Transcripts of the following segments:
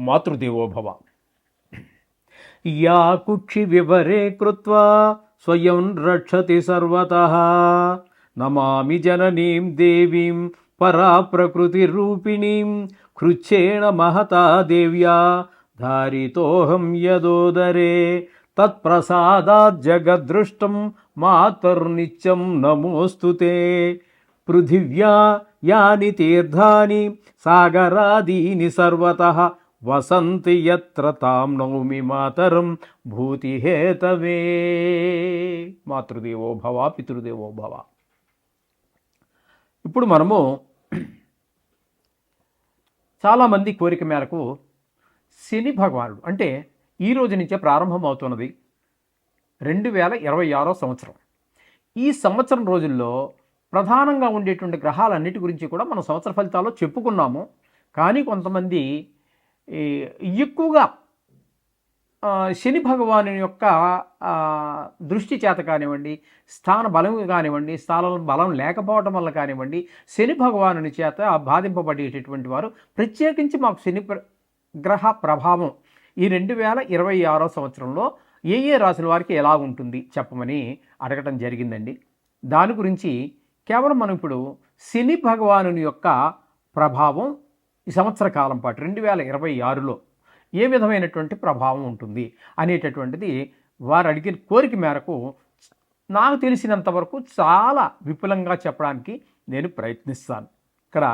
Matrudevobhava. Yeah కుక్షి వివరే కృత్వా స్వయం రక్షతి సర్వతః నమామి జననీం దేవీం పరా ప్రకృతి రూపిణీం కృచ్ఛేణ మహతా దేవ్యా ధారితోహం యదోదరే తత్ప్రసాదాత్ జగద్దృష్టం మాతర్నిత్యం నమోస్తుతే. పృథివ్యా యాని తీర్థాని సాగరాదీని సర్వతః వసంతి యత్ర తాం నౌమి మాతరం భూతిహేతవే. మాతృదేవో భవ, పితృదేవో భవ. ఇప్పుడు మనము చాలామంది కోరిక మేరకు శని భగవానుడు అంటే ఈ రోజు నుంచే ప్రారంభమవుతున్నది 2026 సంవత్సరం. ఈ సంవత్సరం రోజుల్లో ప్రధానంగా ఉండేటువంటి గ్రహాలన్నిటి గురించి కూడా మనం సంవత్సర ఫలితాల్లో చెప్పుకున్నాము. కానీ కొంతమంది ఎక్కువగా శని భగవాను యొక్క దృష్టి చేత కానివ్వండి, స్థాన బలం కానివ్వండి, స్థానం బలం లేకపోవడం వల్ల కానివ్వండి, శని భగవాను చేత బాధింపబడేటటువంటి వారు ప్రత్యేకించి మాకు శని గ్రహ ప్రభావం ఈ 2026 సంవత్సరంలో ఏ ఏ రాశుల వారికి ఎలా ఉంటుంది చెప్పమని అడగటం జరిగిందండి. దాని గురించి కేవలం మనం ఇప్పుడు శని భగవాను యొక్క ప్రభావం ఈ సంవత్సర కాలం పాటు 2026లో ఏ విధమైనటువంటి ప్రభావం ఉంటుంది అనేటటువంటిది వారు అడిగిన కోరిక మేరకు నాకు తెలిసినంత వరకు చాలా విపులంగా చెప్పడానికి నేను ప్రయత్నిస్తాను. ఇక్కడ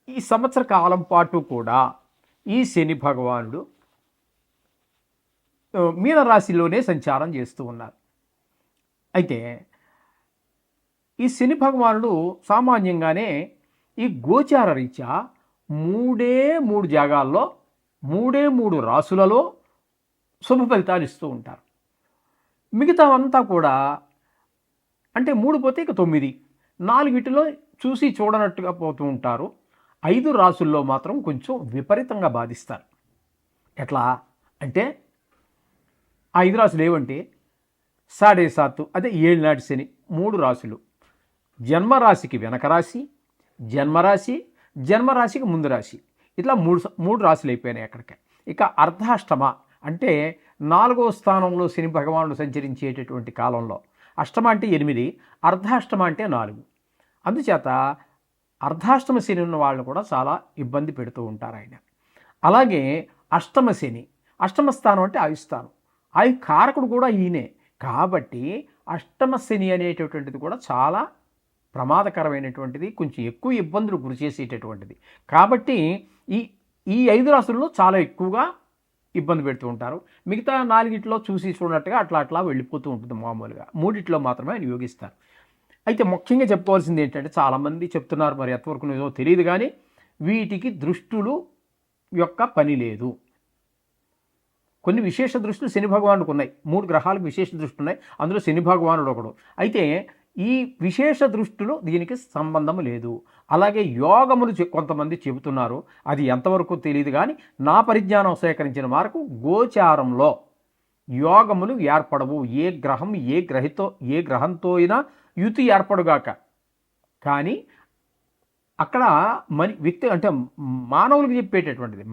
ఈ సంవత్సర కాలం పాటు కూడా ఈ శని భగవానుడు మీనరాశిలోనే సంచారం చేస్తూ ఉన్నారు. అయితే ఈ శని భగవానుడు సామాన్యంగానే ఈ గోచార రీత్యా 3 జాగాల్లో 3 రాసులలో శుభ ఫలితాలు ఇస్తూ ఉంటారు. మిగతా అంతా కూడా అంటే 3 పోతే ఇక 9, 4 చూసి చూడనట్టుగా పోతూ ఉంటారు. 5 రాసుల్లో మాత్రం కొంచెం విపరీతంగా బాధిస్తారు. ఎట్లా అంటే 5 రాసులు ఏవంటే 7.5 అదే 7 నాటి శని 3 రాసులు, జన్మరాశికి వెనక రాశి, జన్మరాశికి ముందు రాశి, ఇట్లా 3 రాశులు అయిపోయినాయి అక్కడికి. ఇక అర్ధాష్టమ అంటే 4వ స్థానంలో శని భగవానుడు సంచరించేటటువంటి కాలంలో అష్టమ అంటే 8, అర్ధాష్టమ అంటే 4. అందుచేత అర్ధాష్టమ శని ఉన్న వాళ్ళని కూడా చాలా ఇబ్బంది పెడుతూ ఉంటారు ఆయన. అలాగే అష్టమ శని, అష్టమ స్థానం అంటే ఆయుస్థానం, ఆయు కారకుడు కూడా ఈయనే. కాబట్టి అష్టమ శని అనేటటువంటిది కూడా చాలా ప్రమాదకరమైనటువంటిది, కొంచెం ఎక్కువ ఇబ్బందులు గురి చేసేటటువంటిది. కాబట్టి ఈ 5 రాసుల్లో చాలా ఎక్కువగా ఇబ్బంది పెడుతూ ఉంటారు. మిగతా 4 చూసి చూడనట్టుగా అట్లా వెళ్ళిపోతూ ఉంటుంది. మామూలుగా 3 మాత్రమే ఆయన యోగిస్తారు. అయితే ముఖ్యంగా చెప్పుకోవాల్సింది ఏంటంటే చాలామంది చెప్తున్నారు, మరి ఎంతవరకు నిజమో తెలియదు, కానీ వీటికి దృష్టులు యొక్క పని లేదు. కొన్ని విశేష దృష్టులు శని భగవానుడికి ఉన్నాయి. 3 గ్రహాలకు విశేష దృష్టి ఉన్నాయి, అందులో శని భగవానుడు ఒకడు. అయితే ఈ విశేష దృష్టులు దీనికి సంబంధం లేదు. అలాగే యోగములు కొంతమంది చెబుతున్నారు, అది ఎంతవరకు తెలియదు. కానీ నా పరిజ్ఞానం సేకరించిన మేరకు గోచారంలో యోగములు ఏర్పడవు. ఏ గ్రహం ఏ గ్రహంతో అయినా యుతి ఏర్పడుగాక, కానీ అక్కడ వ్యక్తి అంటే మానవులకు చెప్పేటటువంటిది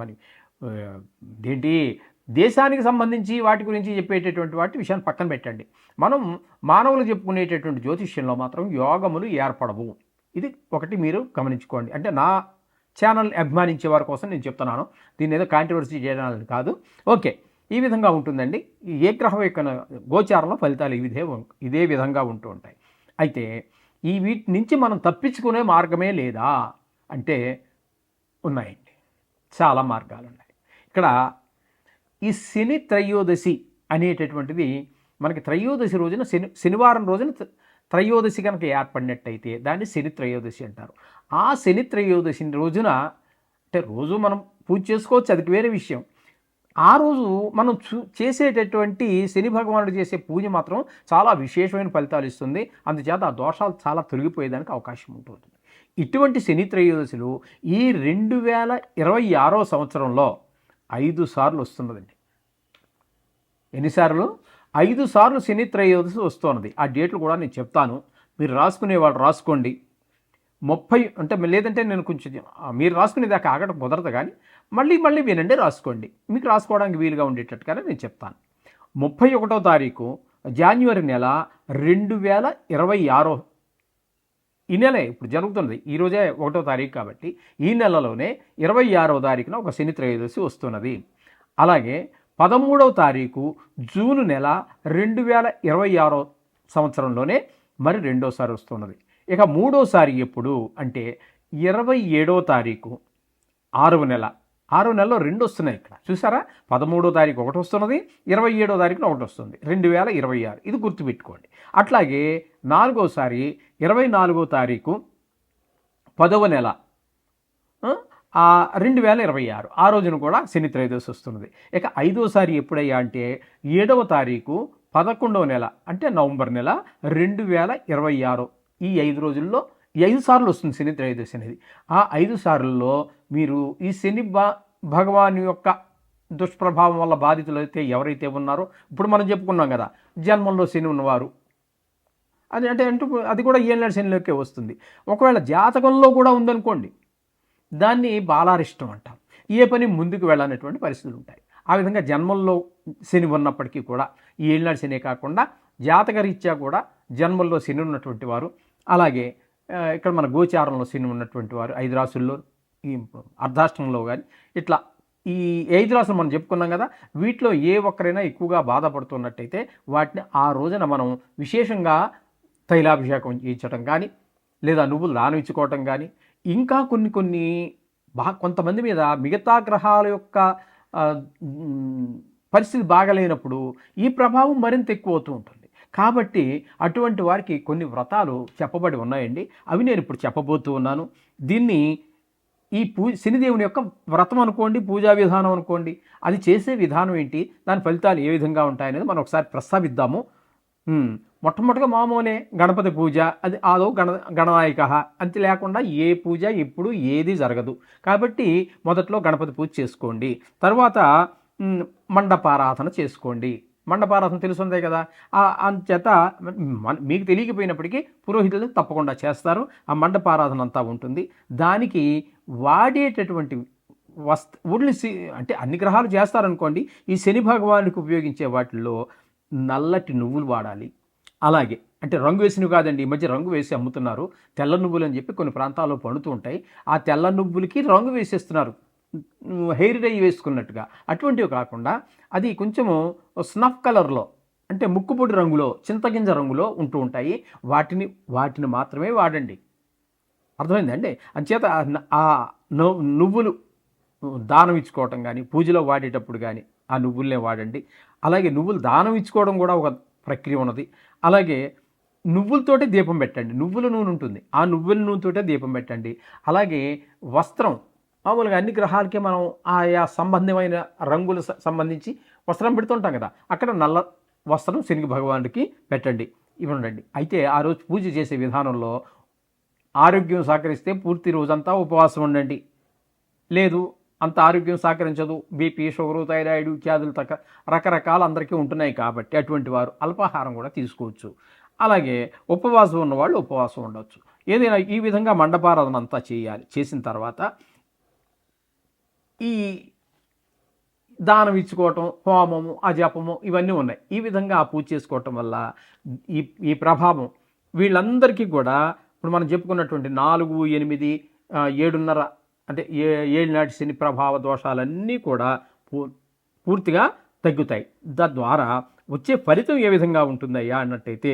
ఏంటి దేశానికి సంబంధించి వాటి గురించి చెప్పేటటువంటి విషయాన్ని పక్కన పెట్టండి. మనం మానవులు చెప్పుకునేటటువంటి జ్యోతిష్యంలో మాత్రం యోగములు ఏర్పడవు. ఇది ఒకటి మీరు గమనించుకోండి. అంటే నా ఛానల్ అభిమానించే వారి కోసం నేను చెప్తున్నాను, దీన్ని ఏదో కాంట్రవర్సీ చేయడానికి కాదు. ఓకే, ఈ విధంగా ఉంటుందండి. ఏ గ్రహం యొక్క గోచారంలో ఫలితాలు ఇదే విధంగా ఉంటూ ఉంటాయి. అయితే వీటి నుంచి మనం తప్పించుకునే మార్గమే లేదా అంటే ఉన్నాయండి, చాలా మార్గాలు ఉన్నాయి. ఇక్కడ ఈ శని త్రయోదశి అనేటటువంటిది మనకి త్రయోదశి రోజున శనివారం రోజున త్రయోదశి కనుక ఏర్పడినట్టయితే దాన్ని శని త్రయోదశి అంటారు. ఆ శని త్రయోదశి రోజున అంటే రోజు మనం పూజ చేసుకోవచ్చు, అది వేరే విషయం. ఆ రోజు మనం చేసేటటువంటి శని భగవానుడు చేసే పూజ మాత్రం చాలా విశేషమైన ఫలితాలు ఇస్తుంది. అందుచేత ఆ దోషాలు చాలా తొలగిపోయేదానికి అవకాశం ఉంటుంది. ఇటువంటి శని త్రయోదశులు ఈ 2026 సంవత్సరంలో 5 సార్లు వస్తున్నదండి. ఎన్నిసార్లు? 5 సార్లు శని త్రయోదశి వస్తున్నది. ఆ డేట్లు కూడా నేను చెప్తాను, మీరు రాసుకునేవాళ్ళు రాసుకోండి. 30 అంటే లేదంటే నేను కొంచెం మీరు రాసుకునేదాకా ఆగడం కుదరదు కానీ మళ్ళీ వినండి, రాసుకోండి. మీకు రాసుకోవడానికి వీలుగా ఉండేటట్టుగానే నేను చెప్తాను. 31వ తారీఖు జాన్యువరి నెల 2026 ఈ నెలే ఇప్పుడు జరుగుతున్నది. ఈరోజే 1వ తారీఖు కాబట్టి ఈ నెలలోనే 26వ తారీఖున ఒక శని త్రయోదశి వస్తున్నది. అలాగే 13వ తారీఖు జూన్ నెల 2026 సంవత్సరంలోనే మరి రెండోసారి వస్తున్నది. ఇక మూడోసారి ఎప్పుడు అంటే 27వ తారీఖు 6వ నెలలో 2 వస్తున్నాయి. ఇక్కడ చూసారా, 13వ తారీఖు ఒకటి వస్తున్నది, 27వ తారీఖున ఒకటి వస్తుంది, 2026. ఇది గుర్తుపెట్టుకోండి. అట్లాగే నాలుగోసారి 24వ తారీఖు 10వ నెల 2026 ఆ రోజున కూడా శని త్రయోదశి వస్తున్నది. ఇక ఐదోసారి ఎప్పుడయ్యా అంటే 7వ తారీఖు 11వ నెల అంటే నవంబర్ నెల 2026. ఈ 5 రోజుల్లో ఈ 5 సార్లు వస్తుంది శని త్రయోదశి అనేది. ఆ 5 సార్లలో మీరు ఈ శని భగవాన్ యొక్క దుష్ప్రభావం వల్ల బాధితులు అయితే ఎవరైతే ఉన్నారో, ఇప్పుడు మనం చెప్పుకున్నాం కదా, జన్మంలో శని ఉన్నవారు, అది కూడా ఏళ్ళ శనిలోకే వస్తుంది. ఒకవేళ జాతకంలో కూడా ఉందనుకోండి, దాన్ని బాలారిష్టం అంటాం. ఏ పని ముందుకు వెళ్ళనటువంటి పరిస్థితులు ఉంటాయి. ఆ విధంగా జన్మల్లో శని ఉన్నప్పటికీ కూడా ఈ ఏళ్ళనాడు శనే కాకుండా జాతకరీత్యా కూడా జన్మల్లో శని ఉన్నటువంటి వారు, అలాగే ఇక్కడ మన గోచారంలో శని ఉన్నటువంటి వారు 5 రాసుల్లో, ఈ అర్ధాష్టమంలో కానీ ఇట్లా ఈ 5 రాసులు మనం చెప్పుకున్నాం కదా, వీటిలో ఏ ఒక్కరైనా ఎక్కువగా బాధపడుతున్నట్టయితే వాటిని ఆ రోజున మనం విశేషంగా తైలాభిషేకం చేయించడం కానీ, లేదా నువ్వులు దానం ఇచ్చుకోవటం కానీ, ఇంకా కొన్ని కొంతమంది మీద మిగతా గ్రహాల యొక్క పరిస్థితి బాగలేనప్పుడు ఈ ప్రభావం మరింత ఎక్కువ అవుతూ ఉంటుంది. కాబట్టి అటువంటి వారికి కొన్ని వ్రతాలు చెప్పబడి ఉన్నాయండి. అవి నేను ఇప్పుడు చెప్పబోతూ ఉన్నాను. దీన్ని ఈ శనిదేవుని యొక్క వ్రతం అనుకోండి, పూజా విధానం అనుకోండి, అది చేసే విధానం ఏంటి, దాని ఫలితాలు ఏ విధంగా ఉంటాయనేది మనం ఒకసారి ప్రస్తావిద్దాము. మొట్టమొదటిగా మామూలే గణపతి పూజ, అది ఆదో గణనాయక, అంతే లేకుండా ఏ పూజ ఎప్పుడు ఏది జరగదు. కాబట్టి మొదట్లో గణపతి పూజ చేసుకోండి. తర్వాత మండపారాధన చేసుకోండి. మండపారాధన తెలుసుందే కదా, అంచేత మీకు తెలియకపోయినప్పటికీ పురోహితులు తప్పకుండా చేస్తారు. ఆ మండపారాధన అంతా ఉంటుంది. దానికి వాడేటటువంటి ఒళ్ళు అంటే అన్ని గ్రహాలు చేస్తారనుకోండి, ఈ శని భగవానుడికి ఉపయోగించే వాటిల్లో నల్లటి నువ్వులు వాడాలి. అలాగే అంటే రంగు వేసినవి కాదండి, ఈ మధ్య రంగు వేసి అమ్ముతున్నారు, తెల్ల నువ్వులు అని చెప్పి కొన్ని ప్రాంతాల్లో పండుతూ ఉంటాయి. ఆ తెల్ల నువ్వులకి రంగు వేసేస్తున్నారు, హెయిర్ డై వేసుకున్నట్టుగా. అటువంటివి కాకుండా అది కొంచెము స్నఫ్ కలర్లో, అంటే ముక్కుపొడి రంగులో, చింతగింజ రంగులో ఉంటూ ఉంటాయి. వాటిని మాత్రమే వాడండి. అర్థమైందండి? అంచేత ఆ నువ్వులు దానం ఇచ్చుకోవటం కానీ, పూజలో వాడేటప్పుడు కానీ ఆ నువ్వులనే వాడండి. అలాగే నువ్వులు దానం ఇచ్చుకోవడం కూడా ఒక ప్రక్రియ ఉన్నది. అలాగే నువ్వులతోటే దీపం పెట్టండి. నువ్వుల నూనె ఉంటుంది, ఆ నువ్వుల నూనెతోటే దీపం పెట్టండి. అలాగే వస్త్రం, మామూలుగా అన్ని గ్రహాలకి మనం ఆయా సంబంధమైన రంగులు సంబంధించి వస్త్రం పెడుతుంటాం కదా, అక్కడ నల్ల వస్త్రం శని భగవానుడికి పెట్టండి, ఇవ్వండి. అయితే ఆ రోజు పూజ చేసే విధానంలో ఆరోగ్యం సహకరిస్తే పూర్తి రోజంతా ఉపవాసం ఉండండి. లేదు అంత ఆరోగ్యం సహకరించదు, బీపీ, షుగరు, థైరాయిడ్ ఇత్యాదులు రకరకాల అందరికీ ఉంటున్నాయి కాబట్టి అటువంటి వారు అల్పాహారం కూడా తీసుకోవచ్చు. అలాగే ఉపవాసం ఉన్నవాళ్ళు ఉపవాసం ఉండవచ్చు. ఏదైనా ఈ విధంగా మండపారాధన అంతా చేయాలి. చేసిన తర్వాత ఈ దానం ఇచ్చుకోవటం, హోమము, అజపము ఇవన్నీ ఉన్నాయి. ఈ విధంగా ఆ పూజ చేసుకోవటం వల్ల ఈ ప్రభావం వీళ్ళందరికీ కూడా ఇప్పుడు మనం చెప్పుకున్నటువంటి 4, 8, 7.5 అంటే 7 నాటి శని ప్రభావ దోషాలన్నీ కూడా పూర్తిగా తగ్గుతాయి. తద్వారా వచ్చే ఫలితం ఏ విధంగా ఉంటుందయ్యా అన్నట్టయితే,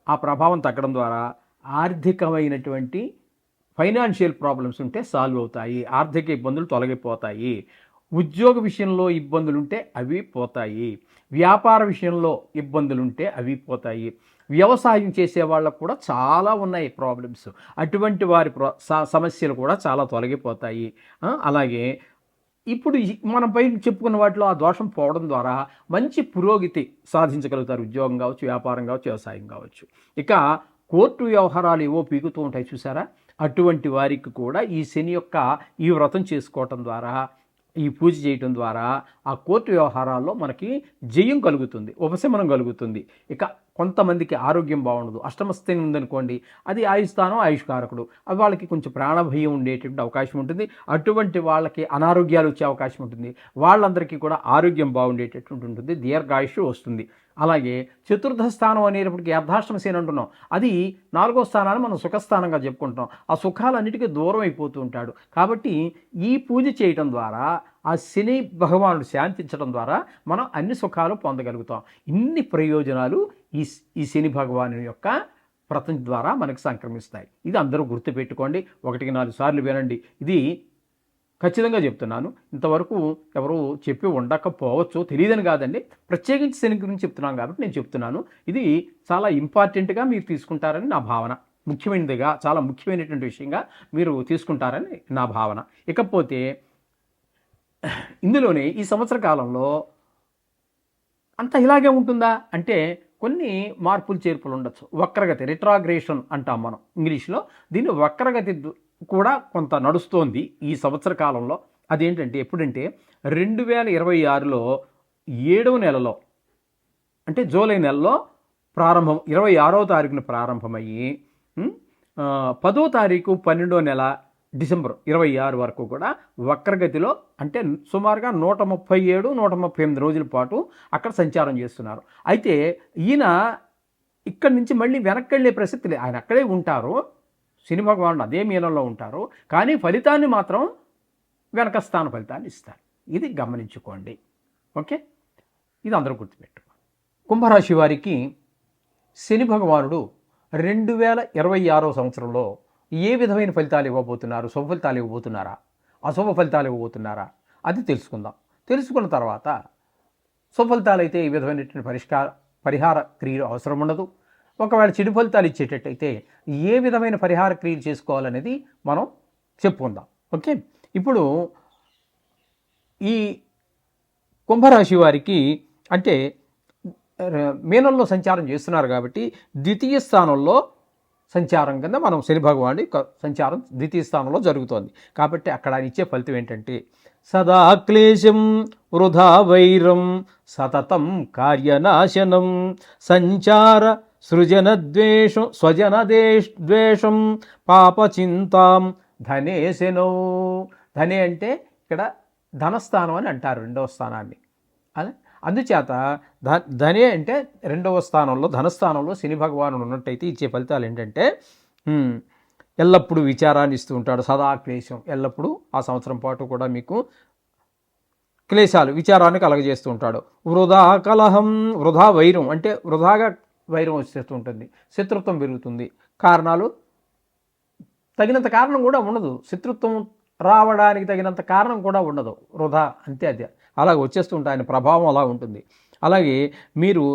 ఆ ప్రభావం తగ్గడం ద్వారా ఆర్థికమైనటువంటి ఫైనాన్షియల్ ప్రాబ్లమ్స్ ఉంటే సాల్వ్ అవుతాయి, ఆర్థిక ఇబ్బందులు తొలగిపోతాయి. ఉద్యోగ విషయంలో ఇబ్బందులుంటే అవి పోతాయి, వ్యాపార విషయంలో ఇబ్బందులుంటే అవి పోతాయి. వ్యవసాయం చేసే వాళ్ళకు కూడా చాలా ఉన్నాయి ప్రాబ్లమ్స్, అటువంటి వారి సమస్యలు కూడా చాలా తొలగిపోతాయి. అలాగే ఇప్పుడు మనం పై చెప్పుకున్న వాటిలో ఆ దోషం పోవడం ద్వారా మంచి పురోగతి సాధించగలుగుతారు. ఉద్యోగం కావచ్చు, వ్యాపారం కావచ్చు, వ్యవసాయం కావచ్చు. ఇక కోర్టు వ్యవహారాలు ఏవో పీకుతూ ఉంటాయి చూసారా, అటువంటి వారికి కూడా ఈ శని యొక్క ఈ వ్రతం చేసుకోవటం ద్వారా, ఈ పూజ చేయటం ద్వారా ఆ కోర్టు వ్యవహారాల్లో మనకి జయం కలుగుతుంది, ఉపశమనం కలుగుతుంది. ఇక కొంతమందికి ఆరోగ్యం బాగుండదు. అష్టమస్థితి ఉందనుకోండి, అది ఆయుస్థానం, ఆయుష్కారకుడు. అది వాళ్ళకి కొంచెం ప్రాణభయం ఉండేటువంటి అవకాశం ఉంటుంది. అటువంటి వాళ్ళకి అనారోగ్యాలు వచ్చే అవకాశం ఉంటుంది. వాళ్ళందరికీ కూడా ఆరోగ్యం బాగుండేటటువంటి ఉంటుంది, దీర్ఘాయుష్ వస్తుంది. అలాగే చతుర్థ స్థానం అనేటప్పటికి అర్ధాష్టమ శని అంటున్నాం. అది 4వ స్థానాన్ని మనం సుఖస్థానంగా చెప్పుకుంటాం. ఆ సుఖాలన్నిటికీ దూరం అయిపోతూ ఉంటాడు. కాబట్టి ఈ పూజ చేయటం ద్వారా, ఆ శని భగవానుడు శాంతించడం ద్వారా మనం అన్ని సుఖాలు పొందగలుగుతాం. ఇన్ని ప్రయోజనాలు ఈ శని భగవాను యొక్క వ్రతం ద్వారా మనకు సంక్రమిస్తాయి. ఇది అందరూ గుర్తుపెట్టుకోండి. 1-4 సార్లు వినండి. ఇది ఖచ్చితంగా చెప్తున్నాను. ఇంతవరకు ఎవరు చెప్పి ఉండకపోవచ్చు, తెలియదని కాదండి. ప్రత్యేకించి శని గురించి చెప్తున్నాను కాబట్టి నేను చెప్తున్నాను. ఇది చాలా ఇంపార్టెంట్గా మీరు తీసుకుంటారని నా భావన. ముఖ్యమైనదిగా, చాలా ముఖ్యమైనటువంటి విషయంగా మీరు తీసుకుంటారని నా భావన. ఇకపోతే ఇందులోనే ఈ సంవత్సర కాలంలో అంతా ఇలాగే ఉంటుందా అంటే కొన్ని మార్పులు చేర్పులు ఉండొచ్చు. వక్రగతి, రిట్రాగ్రేషన్ అంటాం మనం ఇంగ్లీష్లో. దీన్ని వక్రగతి కూడా కొంత నడుస్తోంది ఈ సంవత్సర కాలంలో. అదేంటంటే ఎప్పుడంటే 2026లో 7వ నెలలో, అంటే జూలై నెలలో ప్రారంభం, 26వ తారీఖున ప్రారంభమయ్యి 10వ తారీఖు 12వ నెల డిసెంబర్ 26 వరకు కూడా వక్రగతిలో, అంటే సుమారుగా 137-138 రోజుల పాటు అక్కడ సంచారం చేస్తున్నారు. అయితే ఈయన ఇక్కడి నుంచి మళ్ళీ వెనక్కి వెళ్ళే ప్రసక్తి లేదు. ఆయన అక్కడే ఉంటారు, శని భగవానుడు అదే మీనంలో ఉంటారు. కానీ ఫలితాన్ని మాత్రం వెనక స్థాన ఫలితాన్ని ఇస్తారు. ఇది గమనించుకోండి. ఓకే, ఇది అందరూ గుర్తుపెట్టుకోండి. కుంభరాశి వారికి శని భగవానుడు 2026వ సంవత్సరంలో ఏ విధమైన ఫలితాలు ఇవ్వబోతున్నారు? శుభ ఫలితాలు ఇవ్వబోతున్నారా, అశుభ ఫలితాలు ఇవ్వబోతున్నారా, అది తెలుసుకుందాం. తెలుసుకున్న తర్వాత శుభ ఫలితాలు అయితే ఈ విధమైనటువంటి పరిహార క్రియలు అవసరం ఉండదు. ఒకవేళ చెడు ఫలితాలు ఇచ్చేటట్టయితే ఏ విధమైన పరిహార క్రియలు చేసుకోవాలనేది మనం చెప్పుకుందాం. ఓకే, ఇప్పుడు ఈ కుంభరాశి వారికి అంటే మీనంలో సంచారం చేస్తున్నారు కాబట్టి ద్వితీయ స్థానంలో సంచారం కింద మనం శని భగవానుడి సంచారం ద్వితీయ స్థానంలో జరుగుతోంది. కాబట్టి అక్కడ ఆయన ఇచ్చే ఫలితం ఏంటంటే సదా క్లేశం వృధా వైరం సతతం కార్యనాశనం సంచార సృజన ద్వేషం స్వజన ద్వేషం పాపచింతాం ధనేశనో. ధనే అంటే ఇక్కడ ధనస్థానం అని అంటారు, 2వ స్థానాన్ని. అదే అందుచేత ధనే అంటే 2వ స్థానంలో, ధనస్థానంలో శని భగవానుడు ఉన్నట్టయితే ఇచ్చే ఫలితాలు ఏంటంటే ఎల్లప్పుడూ విచారాన్ని ఇస్తూ ఉంటాడు. సదా క్లేశం, ఎల్లప్పుడూ ఆ సంవత్సరం పాటు కూడా మీకు క్లేశాలు, విచారాన్ని కలగజేస్తూ ఉంటాడు. వృధా కలహం, వృధా వైరం అంటే వృధాగా వైరం వచ్చేస్తూ ఉంటుంది, శత్రుత్వం పెరుగుతుంది. కారణాలు తగినంత కారణం కూడా ఉండదు, శత్రుత్వం రావడానికి తగినంత కారణం కూడా ఉండదు, వృధా అంతే. అది అలాగ వచ్చేస్తుంటే ఆయన ప్రభావం అలా ఉంటుంది. అలాగే మీరు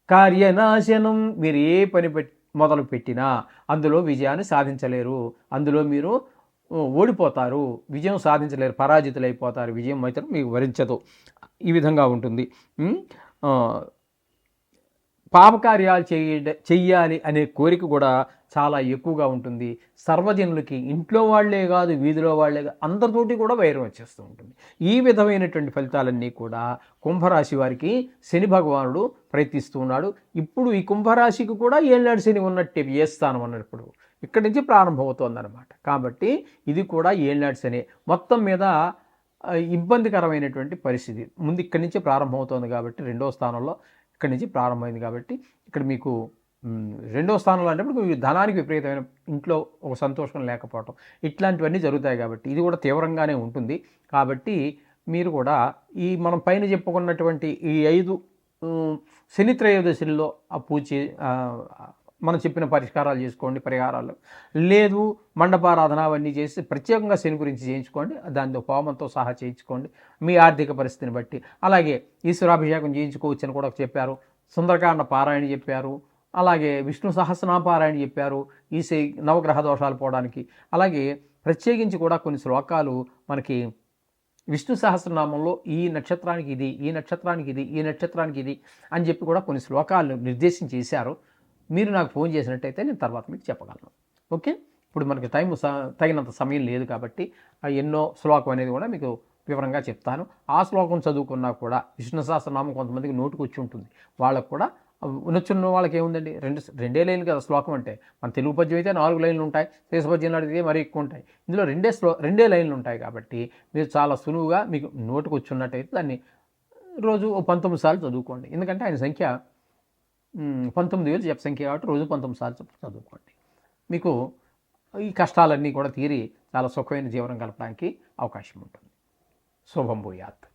కార్యనాశనం, మీరు ఏ పని మొదలు పెట్టినా అందులో విజయాన్ని సాధించలేరు, అందులో మీరు ఓడిపోతారు, విజయం సాధించలేరు, పరాజితులైపోతారు, విజయం అయితే మీకు వరించదు. ఈ విధంగా ఉంటుంది. పాపకార్యాలు చెయ్యాలి అనే కోరిక కూడా చాలా ఎక్కువగా ఉంటుంది. సర్వజనులకి, ఇంట్లో వాళ్లే కాదు, వీధిలో వాళ్లే కాదు, అందరితోటి కూడా వైరం వచ్చేస్తూ ఉంటుంది. ఈ విధమైనటువంటి ఫలితాలన్నీ కూడా కుంభరాశి వారికి శని భగవానుడు ప్రయత్నిస్తూ ఉన్నాడు. ఇప్పుడు ఈ కుంభరాశికి కూడా ఏళ్ళనాడు శని ఉన్నట్టే, ఏ స్థానం అన్నప్పుడు ఇక్కడి నుంచి ప్రారంభమవుతోందన్నమాట. కాబట్టి ఇది కూడా ఏళ్ళనాడు శని. మొత్తం మీద ఇబ్బందికరమైనటువంటి పరిస్థితి ముందు ఇక్కడి నుంచి ప్రారంభమవుతోంది కాబట్టి, 2వ స్థానంలో ఇక్కడి నుంచి ప్రారంభమైంది కాబట్టి ఇక్కడ మీకు 2వ స్థానంలో అంటే ధనానికి విపరీతమైన, ఇంట్లో ఒక సంతోషం లేకపోవటం, ఇట్లాంటివన్నీ జరుగుతాయి. కాబట్టి ఇది కూడా తీవ్రంగానే ఉంటుంది. కాబట్టి మీరు కూడా ఈ మనం పైన చెప్పుకున్నటువంటి ఈ 5 శని త్రయోదశిలో ఆ పూజ మనం చెప్పిన పరిష్కారాలు చేసుకోండి, పరిహారాలు. లేదు మండపారాధన అవన్నీ చేసి ప్రత్యేకంగా శని గురించి చేయించుకోండి, దాంతో హోమంతో సహా చేయించుకోండి మీ ఆర్థిక పరిస్థితిని బట్టి. అలాగే ఈశ్వరాభిషేకం చేయించుకోవచ్చని కూడా చెప్పారు, సుందరకాండ పారాయణ చెప్పారు, అలాగే విష్ణు సహస్రనామ పారాయణ చెప్పారు ఈ నవగ్రహ దోషాలు పోవడానికి. అలాగే ప్రత్యేకించి కూడా కొన్ని శ్లోకాలు మనకి విష్ణు సహస్రనామంలో ఈ నక్షత్రానికి ఇది, ఈ నక్షత్రానికి ఇది, ఈ నక్షత్రానికి ఇది అని చెప్పి కూడా కొన్ని శ్లోకాలను నిర్దేశం చేశారు. మీరు నాకు ఫోన్ చేసినట్టయితే నేను తర్వాత మీకు చెప్పగలను. ఓకే, ఇప్పుడు మనకి తగినంత సమయం లేదు కాబట్టి ఎన్నో శ్లోకం అనేది కూడా మీకు వివరంగా చెప్తాను. ఆ శ్లోకం చదువుకున్నా కూడా విష్ణు సహస్రనామం కొంతమందికి నోటుకు వచ్చి ఉంటుంది, వాళ్ళకు కూడా నచ్చున్న వాళ్ళకి ఏముందండి, రెండే లైన్లు కదా శ్లోకం అంటే. మన తెలుగు పద్యం అయితే 4 లైన్లు ఉంటాయి, శేష పద్యంలో అడిగితే మరీ ఎక్కువ ఉంటాయి. ఇందులో రెండే లైన్లు ఉంటాయి కాబట్టి మీరు చాలా సులువుగా మీకు నోటికి వచ్చున్నట్టయితే దాన్ని రోజు ఓ 19 సార్లు చదువుకోండి. ఎందుకంటే ఆయన సంఖ్య 19,000 జప సంఖ్య కాబట్టి రోజు 19 సార్లు చదువుకోండి. మీకు ఈ కష్టాలన్నీ కూడా తీరి చాలా సుఖమైన జీవనం గడపడానికి అవకాశం ఉంటుంది. శుభం భూయాత్.